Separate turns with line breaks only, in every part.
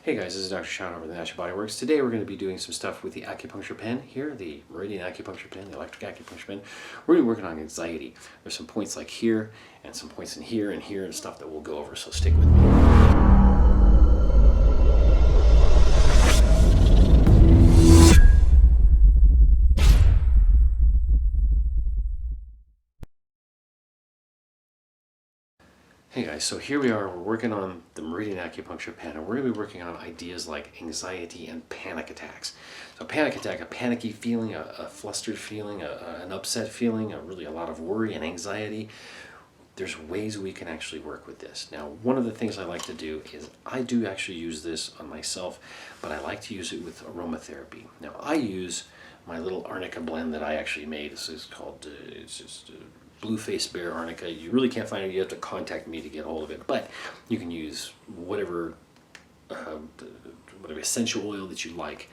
Hey guys, this is Dr. Sean over at the Natural Body Works. Today we're going to be doing some stuff with the acupuncture pen here, the Meridian Acupuncture Pen, the electric acupuncture pen. We're going to be working on anxiety. There's some points like here, and some points in here and stuff that we'll go over, so stick with me. Hey guys, so here we are, we're working on the Meridian Acupuncture Pen, and we're going to be working on ideas like anxiety and panic attacks. So panic attack, a panicky feeling, a flustered feeling, an upset feeling, really a lot of worry and anxiety. There's ways we can actually work with this. Now, one of the things I like to do is I do actually use this on myself, but I like to use it with aromatherapy. Now, I use my little arnica blend that I actually made. This is called, it's just Blue Face Bear Arnica. You really can't find it. You have to contact me to get a hold of it. But you can use whatever essential oil that you like.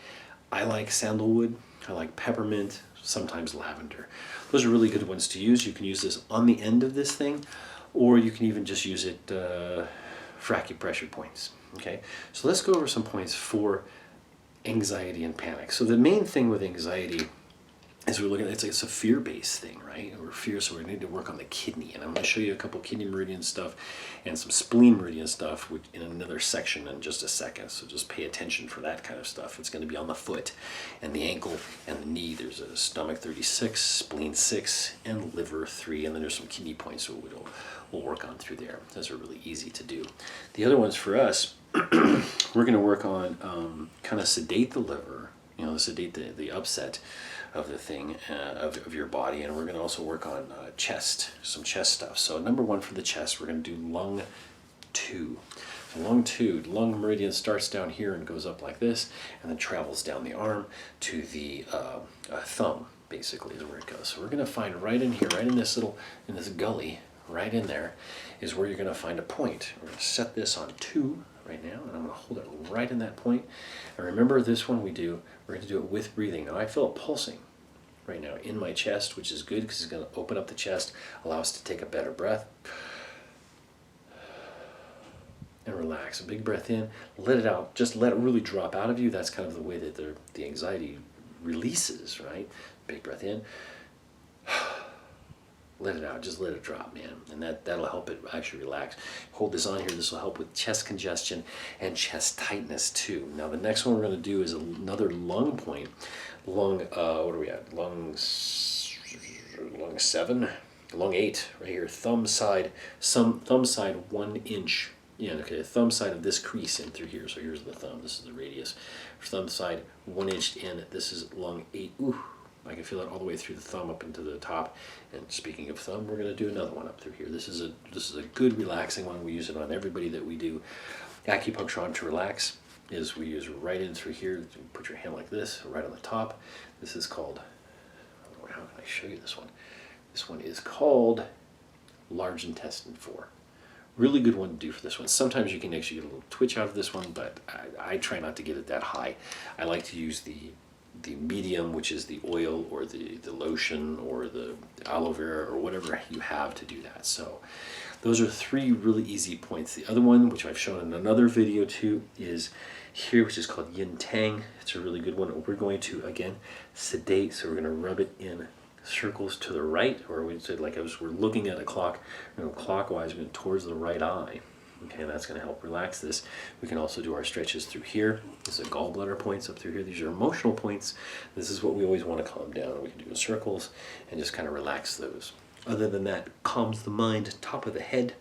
I like sandalwood. I like peppermint. Sometimes lavender. Those are really good ones to use. You can use this on the end of this thing, or you can even just use it for acupressure points. Okay, so let's go over some points for anxiety and panic. So the main thing with anxiety is we're looking at it's a fear-based thing, right? We're fear, so we need to work on the kidney, and I'm going to show you a couple kidney meridian stuff and some spleen meridian stuff in another section in just a second. So just pay attention for that kind of stuff. It's going to be on the foot and the ankle and the knee. There's a stomach 36, spleen 6, and liver 3, and then there's some kidney points so we'll work on through there. Those are really easy to do. The other ones for us, we're going to work on kind of sedate the liver, sedate the upset of the thing, of your body, and we're going to also work on some chest stuff. So number one for the chest, we're going to do lung 2. So lung meridian starts down here and goes up like this, and then travels down the arm to the thumb, basically is where it goes. So we're going to find right in here, right in this gully, right in there, is where you're going to find a point. We're going to set this on 2 right now, and I'm going to hold it right in that point. And remember this one we're going to do it with breathing. Now I feel it pulsing right now in my chest, which is good because it's going to open up the chest, allow us to take a better breath. And relax. A big breath in, let it out, just let it really drop out of you. That's kind of the way that the anxiety releases, right? Big breath in. Let it out, just let it drop, man. And that'll help it actually relax. Hold this on here, this will help with chest congestion and chest tightness too. Now the next one we're gonna do is another lung point. Lung, what are we at? Lung 7, lung 8, right here. Thumb side 1 inch. Yeah, okay, thumb side of this crease in through here. So here's the thumb, this is the radius. Thumb side 1 inch in, this is lung 8. Ooh. I can feel it all the way through the thumb up into the top. And speaking of thumb, we're going to do another one up through here. This is a good relaxing one. We use it on everybody that we do acupuncture on to relax. Is we use right in through here. Put your hand like this, right on the top. This is called, how can I show you this one? This one is called large intestine 4. Really good one to do for this one. Sometimes you can actually get a little twitch out of this one, but I try not to get it that high. I like to use the medium, which is the oil or the lotion or the aloe vera or whatever you have to do that. So those are 3 really easy points. The other one, which I've shown in another video too, is here, which is called yin tang. It's a really good one. We're going to, again, sedate. So we're going to rub it in circles to the right, or we say like as we're looking at a clock, clockwise, we're going towards the right eye. Okay, that's going to help relax this. We can also do our stretches through here. This is gallbladder points up through here. These are emotional points. This is what we always want to calm down. We can do in circles and just kind of relax those. Other than that, calms the mind, top of the head,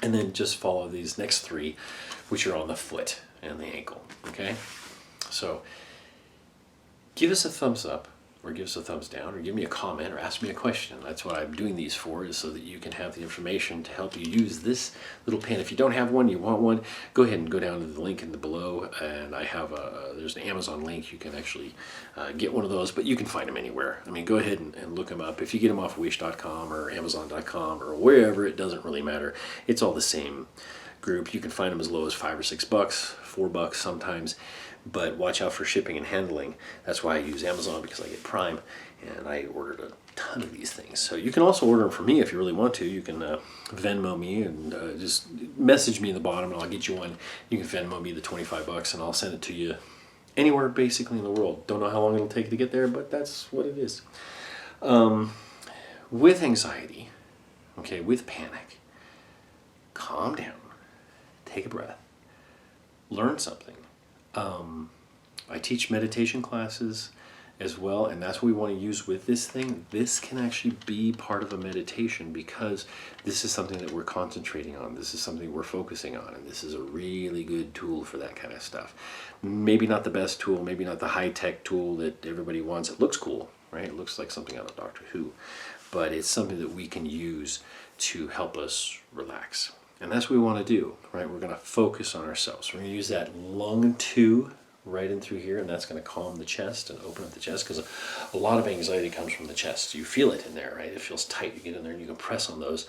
and then just follow these next 3, which are on the foot and the ankle. Okay, so give us a thumbs up, or give us a thumbs down, or give me a comment, or ask me a question. That's what I'm doing these for, is so that you can have the information to help you use this little pen. If you don't have one, you want one, go ahead and go down to the link in the below, and I have there's an Amazon link. You can actually get one of those, but you can find them anywhere. I mean, go ahead and look them up. If you get them off wish.com or amazon.com or wherever, it doesn't really matter. It's all the same group. You can find them as low as $5 or $6, $4 sometimes, but watch out for shipping and handling. That's why I use Amazon, because I get Prime, and I ordered a ton of these things. So you can also order them for me if you really want to. You can Venmo me and just message me in the bottom and I'll get you one. You can Venmo me the $25 and I'll send it to you anywhere basically in the world. Don't know how long it'll take to get there, but that's what it is. With anxiety, okay, with panic, calm down, take a breath, learn something. I teach meditation classes as well, and that's what we want to use with this thing. This can actually be part of a meditation because this is something that we're concentrating on. This is something we're focusing on, and this is a really good tool for that kind of stuff. Maybe not the best tool, maybe not the high-tech tool that everybody wants. It looks cool, right? It looks like something out of Doctor Who, but it's something that we can use to help us relax. And that's what we want to do, right? We're going to focus on ourselves. We're going to use that lung 2 right in through here, and that's going to calm the chest and open up the chest, because a lot of anxiety comes from the chest. You feel it in there, right? It feels tight. You get in there and you can press on those,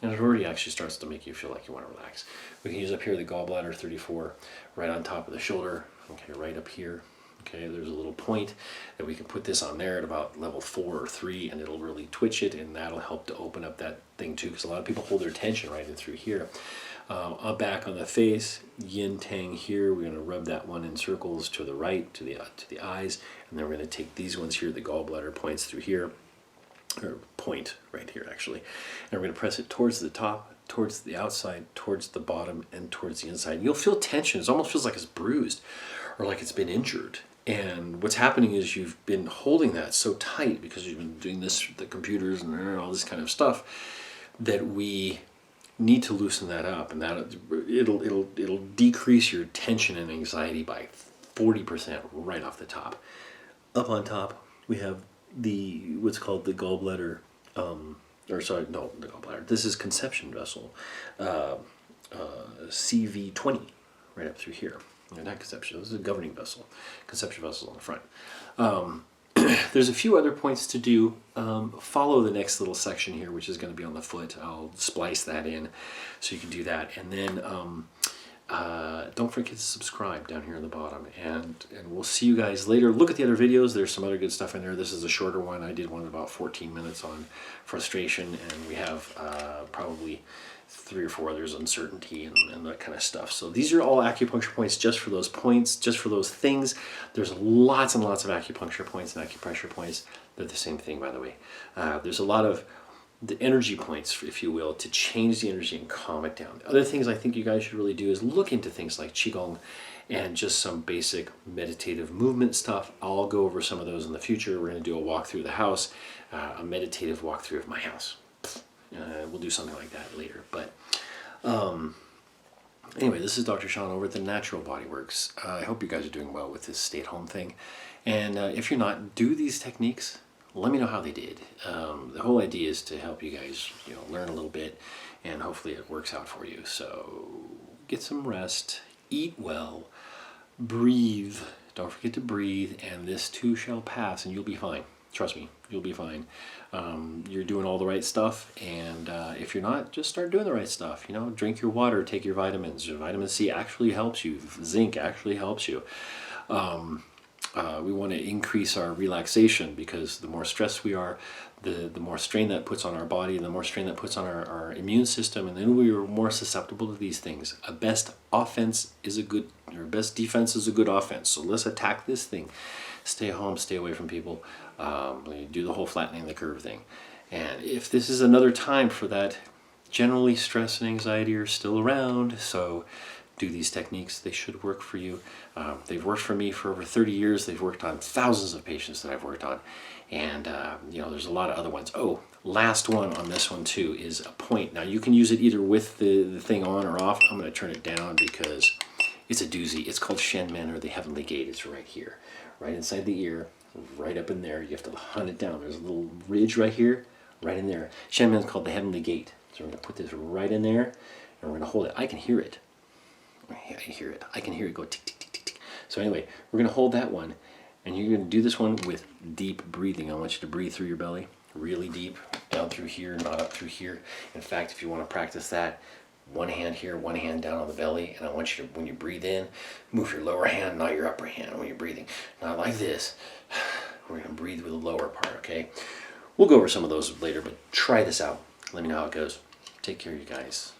and it already actually starts to make you feel like you want to relax. We can use up here the gallbladder 34 right on top of the shoulder, okay, right up here. Okay, there's a little point that we can put this on there at about level 4 or 3, and it'll really twitch it, and that'll help to open up that thing too, because a lot of people hold their tension right in through here. Back on the face, yin tang here, we're going to rub that one in circles to the right, to the eyes, and then we're going to take these ones here, the gallbladder points through here, or point right here actually, and we're going to press it towards the top, towards the outside, towards the bottom, and towards the inside. You'll feel tension. It almost feels like it's bruised or like it's been injured. And what's happening is you've been holding that so tight because you've been doing this, the computers and all this kind of stuff, that we need to loosen that up, and that it'll decrease your tension and anxiety by 40% right off the top. Up on top, we have what's called the gallbladder, the gallbladder. This is conception vessel, CV20, right up through here. Not conception, this is a governing vessel. Conception vessel on the front. There's a few other points to do. Follow the next little section here, which is going to be on the foot. I'll splice that in so you can do that. And then don't forget to subscribe down here in the bottom. And we'll see you guys later. Look at the other videos. There's some other good stuff in there. This is a shorter one. I did one about 14 minutes on frustration, and we have probably 3 or 4 others, uncertainty and that kind of stuff. So these are all acupuncture points just for those points, just for those things. There's lots and lots of acupuncture points and acupressure points. They're the same thing, by the way. There's a lot of the energy points, if you will, to change the energy and calm it down. Other things I think you guys should really do is look into things like Qigong and just some basic meditative movement stuff. I'll go over some of those in the future. We're going to do a walk through the house, a meditative walkthrough of my house. We'll do something like that later. But anyway, this is Dr. Sean over at the Natural Body Works. I hope you guys are doing well with this stay-at-home thing. And if you're not, do these techniques. Let me know how they did. The whole idea is to help you guys, learn a little bit, and hopefully it works out for you. So get some rest, eat well, breathe. Don't forget to breathe, and this too shall pass, and you'll be fine. Trust me, you'll be fine. You're doing all the right stuff, and if you're not, just start doing the right stuff. Drink your water, take your vitamins. Vitamin C actually helps you. Zinc actually helps you. We want to increase our relaxation, because the more stressed we are, the more strain that puts on our body, and the more strain that puts on our immune system, and then we are more susceptible to these things. A best defense is a good offense. So let's attack this thing. Stay home, stay away from people. Do the whole flattening the curve thing. And if this is another time for that, generally stress and anxiety are still around, so do these techniques. They should work for you. They've worked for me for over 30 years. They've worked on thousands of patients that I've worked on. And there's a lot of other ones. Oh, last one on this one too is a point. Now you can use it either with the thing on or off. I'm going to turn it down because it's a doozy. It's called Shenmen, or the Heavenly Gate. It's right here, right inside the ear, right up in there. You have to hunt it down. There's a little ridge right here, right in there. Shenmen is called the Heavenly Gate. So we're going to put this right in there, and we're going to hold it. I can hear it. I hear it. I can hear it go tick, tick, tick, tick, tick. So anyway, we're going to hold that one, and you're going to do this one with deep breathing. I want you to breathe through your belly. really deep down through here, not up through here. In fact, if you want to practice that, one hand here, one hand down on the belly, and I want you to, when you breathe in, move your lower hand, not your upper hand when you're breathing. Not like this. We're going to breathe with the lower part, okay? We'll go over some of those later, but try this out. Let me know how it goes. Take care, you guys.